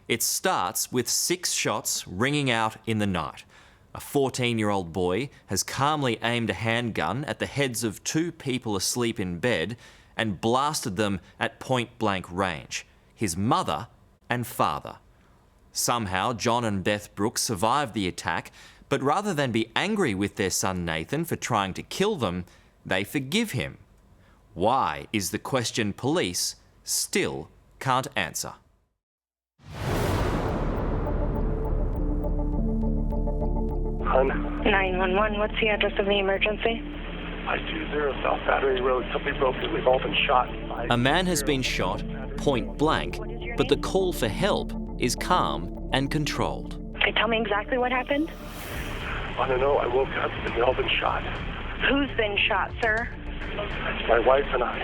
It starts with 6 shots ringing out in the night. A 14-year-old boy has calmly aimed a handgun at the heads of 2 people asleep in bed and blasted them at point-blank range, his mother and father. Somehow, Jon and Beth Brooks survived the attack, but rather than be angry with their son Nathan for trying to kill them, they forgive him. Why is the question police still can't answer. 911, what's the address of the emergency? 520 South Battery Road. Somebody broke in. We've all been shot. A man has been shot point blank, but the call for help is calm and controlled. Okay, tell me exactly what happened. I don't know. I woke up and we've all been shot. Who's been shot, sir? It's my wife and I.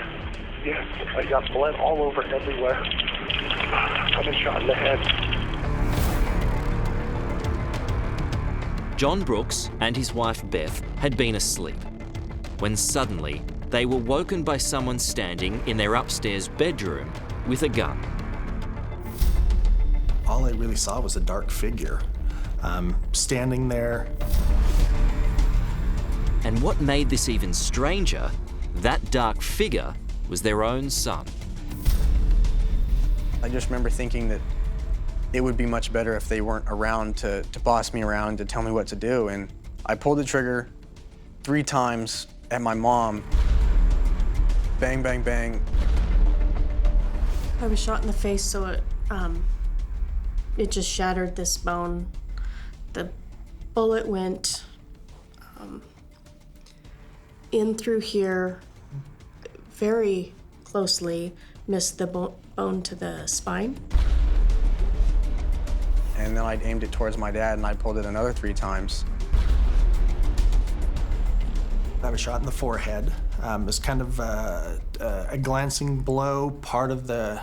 Yes, I got blood all over everywhere. I've been shot in the head. Jon Brooks and his wife Beth had been asleep when suddenly they were woken by someone standing in their upstairs bedroom with a gun. All I really saw was a dark figure standing there. And what made this even stranger, that dark figure was their own son. I just remember thinking that it would be much better if they weren't around to boss me around, to tell me what to do. And I pulled the trigger 3 times at my mom. Bang, bang, bang. I was shot in the face, so it just shattered this bone. The bullet went in through here, very closely, missed the bone to the spine. And then I aimed it towards my dad and I pulled it another 3 times. I was shot in the forehead. It was kind of a glancing blow. Part of the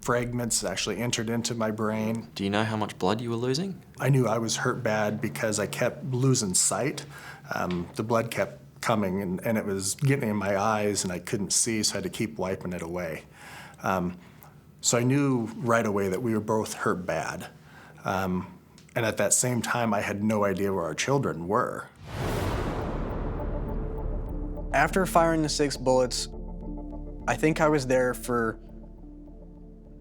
fragments actually entered into my brain. Do you know how much blood you were losing? I knew I was hurt bad because I kept losing sight. The blood kept coming and it was getting in my eyes and I couldn't see, so I had to keep wiping it away. So I knew right away that we were both hurt bad. And at that same time, I had no idea where our children were. After firing the 6 bullets, I think I was there for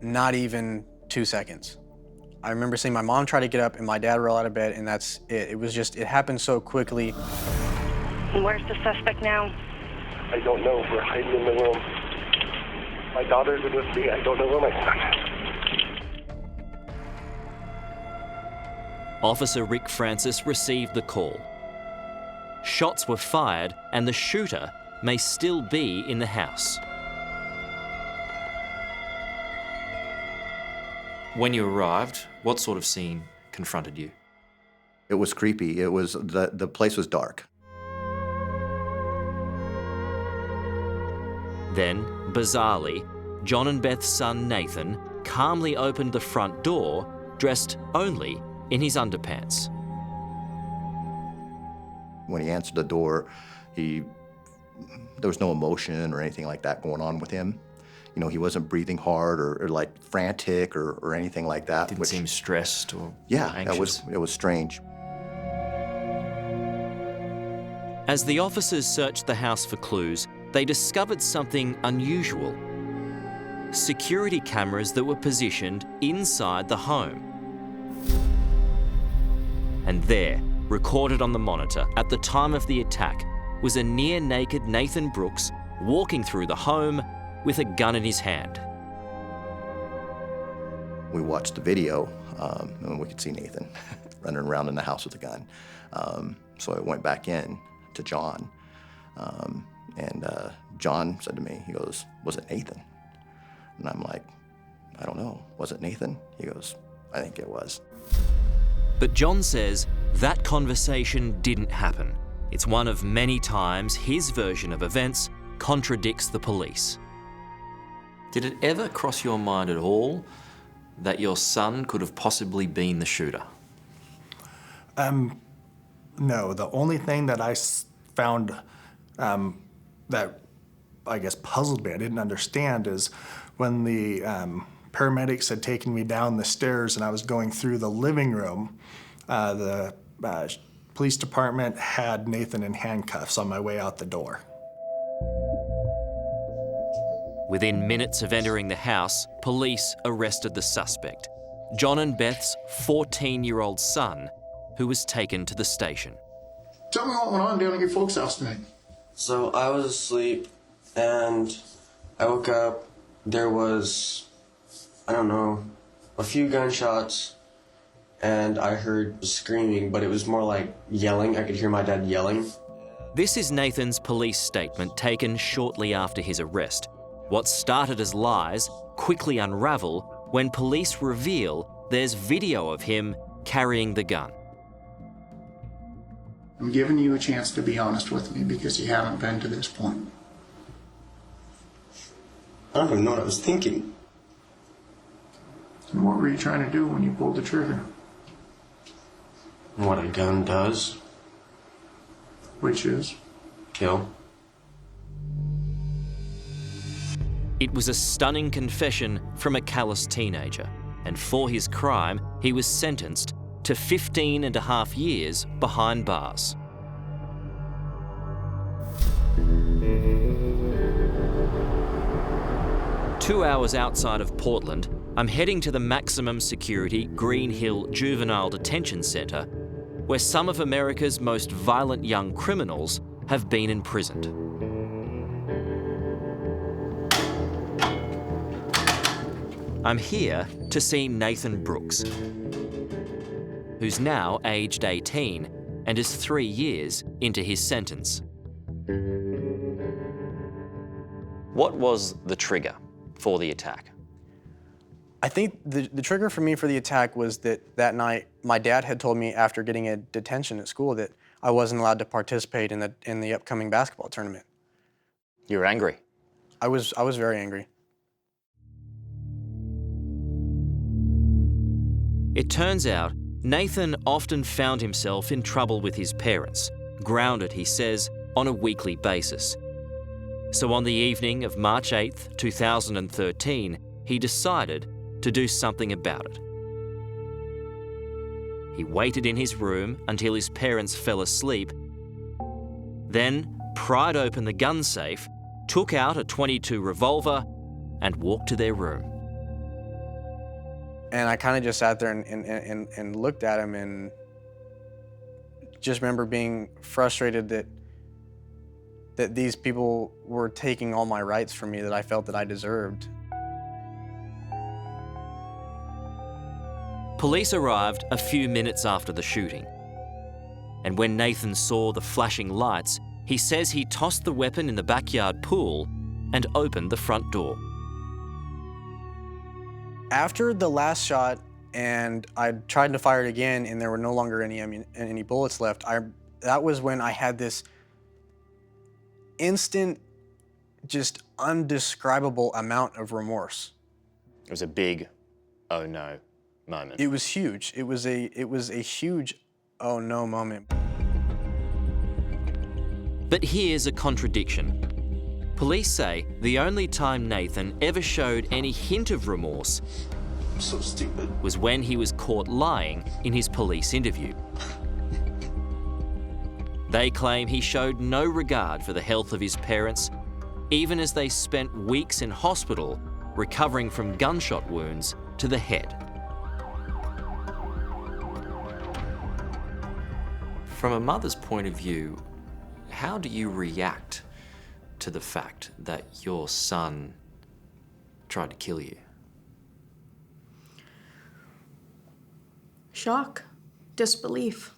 not even 2 seconds. I remember seeing my mom try to get up and my dad roll out of bed, and that's it. It happened so quickly. Where's the suspect now? I don't know. We're hiding in the room. My daughter's been with me. I don't know where my son is. Officer Rick Francis received the call. Shots were fired and the shooter may still be in the house. When you arrived, what sort of scene confronted you? It was creepy. It was, the place was dark. Then, bizarrely, Jon and Beth's son Nathan calmly opened the front door, dressed only in his underpants. When he answered the door, there was no emotion or anything like that going on with him. You know, he wasn't breathing hard or like frantic or anything like that. Didn't seem stressed or Yeah, anxious. it was strange. As the officers searched the house for clues, they discovered something unusual. Security cameras that were positioned inside the home. And there, recorded on the monitor at the time of the attack, was a near-naked Nathan Brooks walking through the home with a gun in his hand. We watched the video, and we could see Nathan running around in the house with a gun. So I went back in to Jon, and Jon said to me, he goes, "Was it Nathan?" And I'm like, "I don't know. Was it Nathan?" He goes, "I think it was." But Jon says that conversation didn't happen. It's one of many times his version of events contradicts the police. Did it ever cross your mind at all that your son could have possibly been the shooter? No, the only thing that I found that I guess puzzled me, I didn't understand, is when the Paramedics had taken me down the stairs and I was going through the living room. The police department had Nathan in handcuffs on my way out the door. Within minutes of entering the house, police arrested the suspect, Jon and Beth's 14-year-old son, who was taken to the station. Tell me what went on down at your folks' house tonight. So I was asleep and I woke up. There was, I don't know, a few gunshots and I heard screaming, but it was more like yelling. I could hear my dad yelling. This is Nathan's police statement taken shortly after his arrest. What started as lies quickly unravel when police reveal there's video of him carrying the gun. I'm giving you a chance to be honest with me because you haven't been to this point. I don't even know what I was thinking. And what were you trying to do when you pulled the trigger? What a gun does. Which is? Kill. It was a stunning confession from a callous teenager, and for his crime, he was sentenced to 15.5 years behind bars. Two hours outside of Portland, I'm heading to the maximum security Green Hill Juvenile Detention Centre, where some of America's most violent young criminals have been imprisoned. I'm here to see Nathan Brooks, who's now aged 18 and is 3 years into his sentence. What was the trigger for the attack? I think the trigger for me for the attack was that night my dad had told me after getting a detention at school that I wasn't allowed to participate in the upcoming basketball tournament. You were angry? I was very angry. It turns out Nathan often found himself in trouble with his parents, grounded, he says, on a weekly basis. So on the evening of March 8th, 2013, he decided to do something about it. He waited in his room until his parents fell asleep, then pried open the gun safe, took out a .22 revolver, and walked to their room. And I kind of just sat there and looked at him and just remember being frustrated that these people were taking all my rights from me that I felt that I deserved. Police arrived a few minutes after the shooting. And when Nathan saw the flashing lights, he says he tossed the weapon in the backyard pool and opened the front door. After the last shot, and I tried to fire it again, and there were no longer any bullets left, that was when I had this instant, just undescribable amount of remorse. It was a big, oh no moment. It was huge. It was a huge, oh no moment. But here's a contradiction. Police say the only time Nathan ever showed any hint of remorse So stupid. was when he was caught lying in his police interview. They claim he showed no regard for the health of his parents, even as they spent weeks in hospital recovering from gunshot wounds to the head. From a mother's point of view, how do you react to the fact that your son tried to kill you? Shock, disbelief.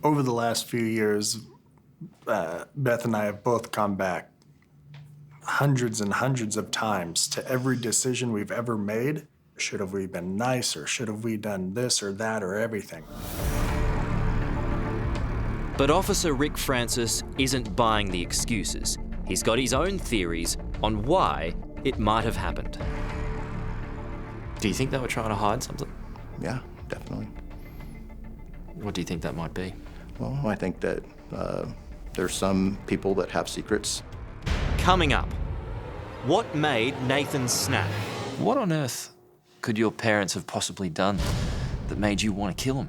Over the last few years, Beth and I have both come back hundreds and hundreds of times to every decision we've ever made. Should have we been nice, or should have we done this or that or everything? But Officer Rick Francis isn't buying the excuses. He's got his own theories on why it might have happened. Do you think they were trying to hide something? Yeah, definitely. What do you think that might be? Well, I think that there's some people that have secrets. Coming up, what made Nathan snap? What on earth could your parents have possibly done that made you want to kill them?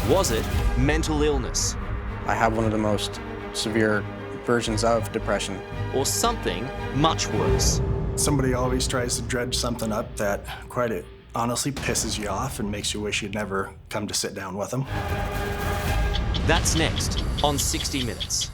Was it mental illness? I have one of the most severe versions of depression. Or something much worse? Somebody always tries to dredge something up that quite honestly pisses you off and makes you wish you'd never come to sit down with them. That's next on 60 Minutes.